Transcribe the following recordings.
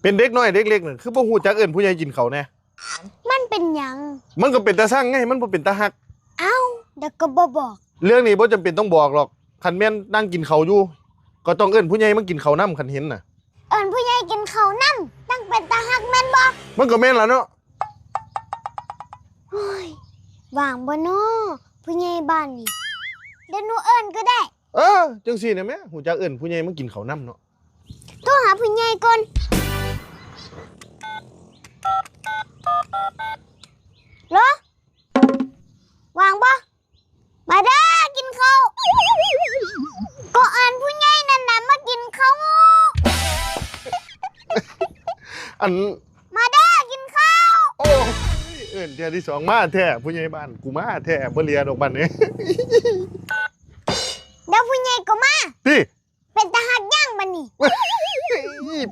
เป็นเด็กน้อยเด็กเล็กน่ะคือบ่ฮู้จักเอิ้นผู้ใหญ่กินข้าวแน่มันเป็นหยังมันก็เป็นตาช่างไงมันบ่เป็นตาฮักเอ้าเดี๋ยวก็บ่บอกเรื่องนี้บ่จำเป็นต้องบอกหรอกคันแม่นนั่งกินข้าวอยู่ก็ต้องเอิ้นผู้ใหญ่มากินข้าวนํคันเห็นน่ะเอิ้นผู้ใหญ่กินข้าวนั่ตั้งเป็นตาฮักแม่นบ่มันก็แม่นล่ะเนาะโอ้ยว่างบ่น้อผู้ใหญ่บ้านนี่เดี๋ยวหนูเอิ้นก็ได้จังซี่น่ะแม่ฮู้จักเอิ้นผู้ใหญ่มากินข้าวนํเนาะโทรหาผู้ใหญ่ก่อนเหรอวางบ่มาเด้อกินข้าวก็เอิ้นผู้ใหญ่นั่นน่ะมากินข้าวอันมาเด้อกินข้าวโอ้เอิ้นเที่ยที่สองมาแท้ผู้ใหญ่บ้านกูมาแท้บ่เลียดอกบัดนี้ เดี๋ยวผู้ใหญ่ก็มาพี่ เป็นตาหักย่างบัดนี้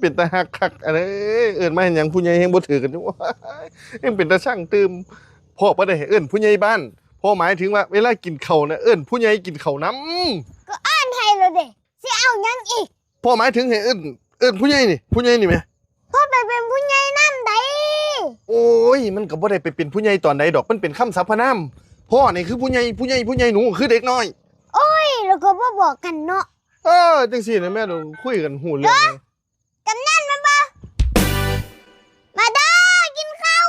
เป็นตาฮักคักอะไรเอิ้นมาเห็นหยังผู้ใหญ่แฮงบ่ถือกันวะเอ็งเป็นตาช่างตืมพ่อบ่ได้ให้เอิ้นผู้ใหญ่บ้านพ่อหมายถึงว่าเวลากินข้าวน่ะเอิ้นผู้ใหญ่กินข้าวนำก็อ่านให้แล้วเด้สิเอาหยังอีกพ่อหมายถึงให้เอิ้นผู้ใหญ่นี่แหมพ่อไปเป็นผู้ใหญ่นำได้โอ้ยมันก็บ่ได้ไปเป็นผู้ใหญ่ตอนใดดอกมันเป็นคำสรรพนามพ่อนี่คือผู้ใหญ่หนูคือเด็กน้อยโอ้ยแล้วก็บ่บอกกันเนาะจังซี่นะแม่เราคุยกันหูเรื่องนี้กำนันมาบ่มาเด้อกินข้าว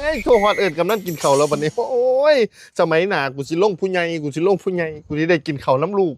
ไอ้โทรฮอดเอิ้นกำนันกินข้าวแล้วบัดนี้โอ้ยสมัยหน้ากูสิลงผู้ใหญ่กูสิได้กินข้าวน้ำลูก